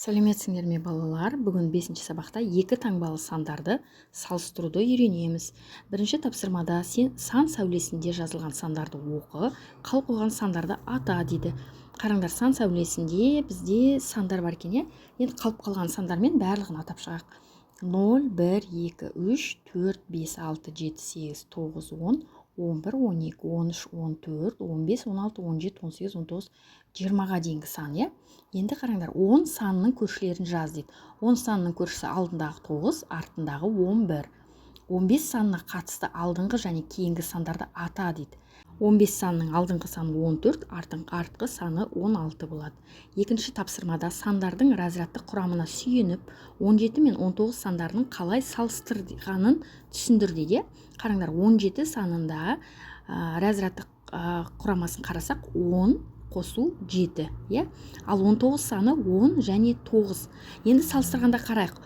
Сәлеметсіңдер ме балалар? Бүгін 5-ші сабақта екі таңбалы сандарды салыстыруды үйренеміз. Бірінші тапсырмада сен сан сәулесінде жазылған сандарды оқы, қалып қойған сандарды ата дейді. Қараңдар, сан сәулесінде бізде сандар бар екен, иә? Енді қалып қалған сандармен барлығын атап шығайық. 0, 1, 2, 3, 4, 5, 6, 7, 8, 9, 10, 11, 12, 13, 14, 15, 16, 17, 18, 19, 20-ға дейінгі сан, иә? Енді қараңдар, 10 санының көршілерін жаз дейді. 10 санының көршісі алдындағы 9, артындағы 11. 15 санына қатысты алдыңғы және кейінгі сандарды ата дейді. 15 санның алдыңғы саны 14, артқы саны 16 болады. Екінші тапсырмада сандардың разрядтық құрамына сүйеніп, 17 мен 19 сандарының қалай салыстырғанын түсіндір дейді. Қараңдар, 17 санында разрядтық құрамасын қарасақ 10 қосу 7, иә? Ал 19 саны 10 және 9. Енді салыстырғанда қарайық.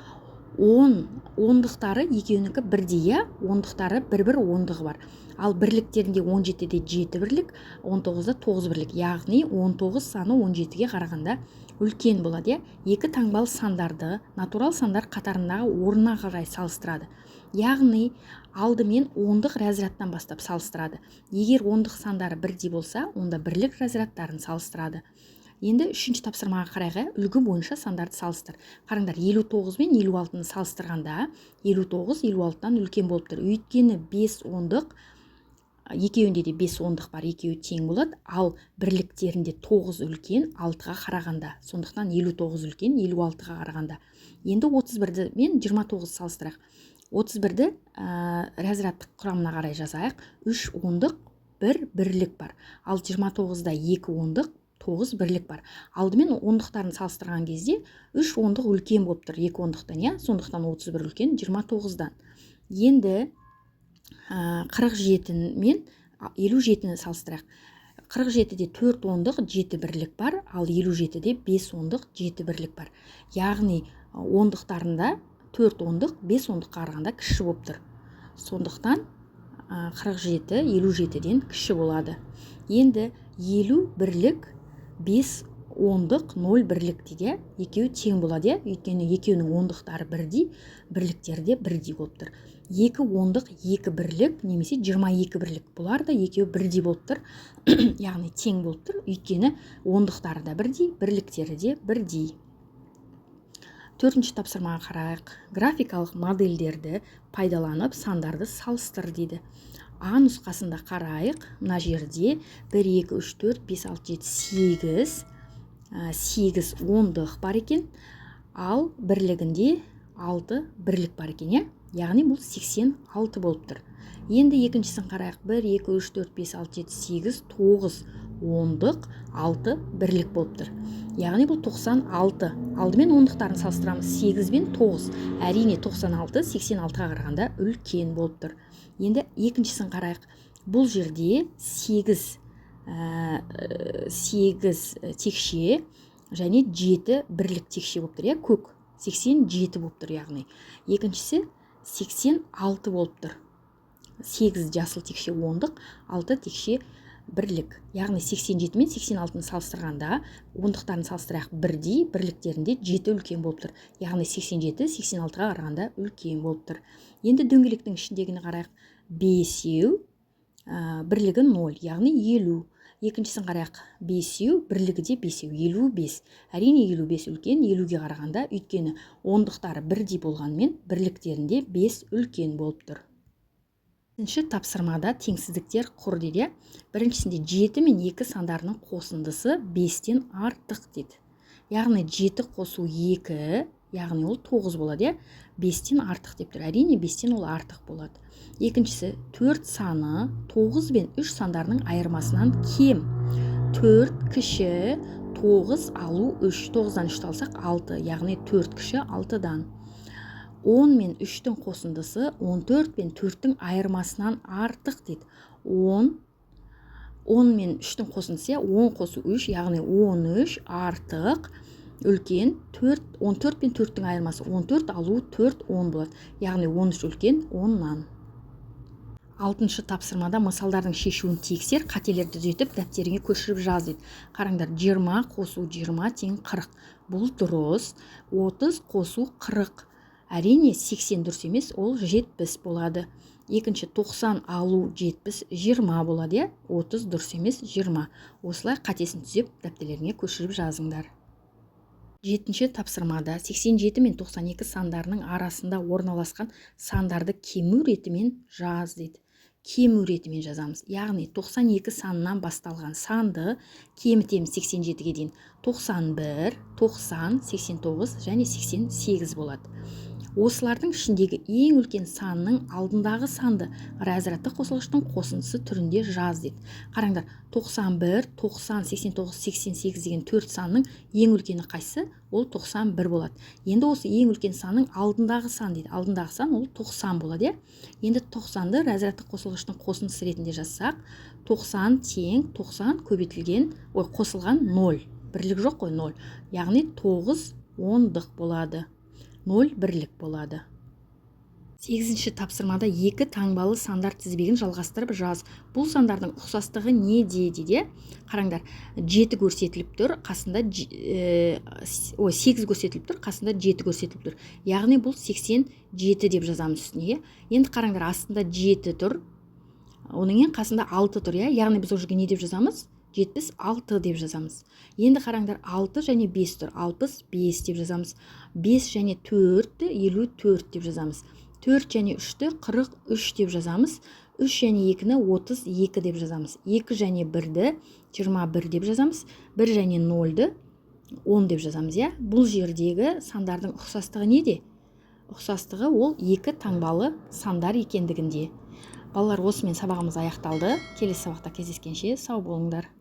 10 ондықтары екеуінікі бірдей, иә? Ондықтары бір ондығы бар. Ал бірліктерінде 17-де 7 бірлік, 19-да 9 бірлік. Яғни 19 саны 17-ге қарағанда үлкен болады, иә? Екі таңбалы сандарды натурал сандар қатарындағы орнына қарай салыстырады. Яғни алдымен ондық разрядтан бастап салыстырады. Егер ондық сандары бірдей болса, онда бірлік разрядтарын салыстырады. Енді үшінші тапсырмаға қарайғы үлгі бойынша сандарды салыстыр. Қараңдар, 59 мен 56-ны салыстырғанда 59 56-тан үлкен болып тұр. Өйткені 5 ондық, екеуінде де 5 ондық бар, екеуі тең болады, ал бірліктерінде 9 үлкен 6-ға қарағанда. Сондықтан 59 үлкен 56-ға қарағанда. Енді 31-ді мен 29 салыстырақ. 31-ді разрядтық құрамына қарай жазайық. 3 ондық 1 бірлік бар. Ал 29-да 2 ондық 9 бірлік бар. Алдымен ондықтарын салыстырған кезде 3 ондық үлкен болып тұр 2 ондықтан, иә? Сондықтан 31 үлкен 29-дан. Енді 47 мен 57-ні салыстырақ. 47-де 4 ондық 7 бірлік бар, ал 57-де 5 ондық 7 бірлік бар. Яғни ондықтарында 4 ондық 5 ондыққа қарағанда кіші болып тұр. Сондықтан 47 57-ден кіші болады. Енді 50 бірлік 5 ондық 0 бірлік дейді, екеуі тең болады, өйткені екеуінің ондықтары бірдей, бірліктері де бірдей болып тұр. 2 ондық 2 бірлік немесе 22 бірлік, бұлар да екеуі бірдей болып тұр, яғни тең болып тұр, өйткені ондықтары да бірдей, бірліктері де бірдей. Төртінші тапсырмаға қарайық. Графикалық модельдерді пайдаланып сандарды салыстыр дейді. А нұсқасында қарайық. Мына жерде 1, 2, 3, 4, 5, 6, 7, 8 ондық бар екен. Ал бірлігінде 6 бірлік бар екен, яғни бұл 86 болып тұр. Енді екіншісін қарайық. 1, 2, 3, 4, 5, 6, 7, 8, 9 ондық 6 бірлік болып тұр. Яғни бұл 96. Алдымен ондықтарын салыстырамыз. 8 бен 9. Әрине 96 86-ға қарағанда үлкен болып тұр. Енді екіншісін қарайық. Бұл жерде 8 текше және 7 бірлік текше болып тұр, көк 87 болып тұр, яғни. Екіншісі 86 болып тұр. 8 жасыл текше ондық, 6 текше бірлік. Яғни 87 мен 86-ны салыстырғанда ондықтарын салыстырақ бірдей, бірліктерінде 7 үлкен болып тұр. Яғни 87 86-ға қарағанда үлкен болып тұр. Енді дөңгелектің ішіндегіні қарайық. 5, бірлігі 0, яғни 50. Екіншісін қарайық. 5, бірлігі де 5, 55. Әрине 55 үлкен 50-ге қарағанда, өйткені ондықтары бірдей болғанмен бірліктерінде 5 үлкен болып тұр. Бірінші тапсырмада теңсіздіктер құр дейді. Біріншісінде 7 мен 2 сандарының қосындысы 5-тен артық дейді. Яғни 7 қосу 2, яғни ол 9 болады, 5-тен артық деп тұр. Әрине 5-тен ол артық болады. Екіншісі 4 саны 9 бен 3 сандарының айырмасынан кем. 4 кіші 9 алу 3. 9-дан 3 алсақ 6, яғни 4 кіші 6-дан. 10 мен 3-тің қосындысы 14 бен 4-тің айырмасынан артық дейді. 10 мен 3-тің қосындысы 10 қосу 3, яғни 13 артық үлкен 14 бен 4-тің айырмасы 14 алу 4 10 болады. Яғни 13 үлкен 10-нан. 6-шы тапсырмада мысалдардың шешуін тексер, қателерді түзетіп дәптеріңе көшіріп жаз дейді. Қараңдар, 20 қосу 20 тең 40. Бұл дұрыс. 30 қосу 40. Әрине 80 дұрыс емес, ол 70 болады. Екінші, 90 алу 70 20 болады, 30 дұрыс емес 20. Осылай қатесін түзеп дәптерлеріңе көшіріп жазыңдар. 7-ші тапсырмада 87 мен 92 сандарының арасында орналасқан сандарды кему ретімен жаз дейді. Кему ретімен жазамыз. Яғни 92 санынан басталған санды кемітеміз 87-ге дейін. 91, 90, 89 және 88 болады. Осылардың ішіндегі ең үлкен санның алдындағы санды разрядты қосылғыштың қосындысы түрінде жаз дейді. Қараңдар, 91, 90, 89, 88 деген 4 санның ең үлкені қайсы? Ол 91 болады. Енді осы ең үлкен санның алдындағы сан дейді. Алдындағы сан ол 90 болады. Енді 90-ды разрядты қосылғыштың қосындысы ретінде жазсақ, 90 тең 90 көбейтілген, қосылған 0. Бірлік жоқ қой, 0. Яғни 9 ондық болады. 0 бірлік болады. 8-ші тапсырмада 2 таңбалы сандар тізбегін жалғастырып жаз. Бұл сандардың ұқсастығы неде дейді? Қараңдар, 7 көрсетіліп тұр, қасында 8 көрсетіліп тұр, қасында 7 көрсетіліп тұр. Яғни бұл 87 деп жазамыз үстіне. Енді қараңдар, астында 7 тұр, оның қасында 6 тұр, яғни біз ол жерге не деп жазамыз? 76 деп жазамыз. Енді қараңдар, 6 және 5 тұр, 65 деп жазамыз. 5 және 4-ті 54 деп жазамыз. 4 және 3-ті 43 деп жазамыз. 3 және 2-ні 32 деп жазамыз. 2 және 1-ді 21 деп жазамыз. 1 және 0-ді 10 деп жазамыз. Бұл жердегі сандардың ұқсастығы неде? Ұқсастығы ол 2 таңбалы сандар екендігінде. Балалар, осымен сабағымыз аяқталды. Келесі сабақта кездескенше сау болыңдар.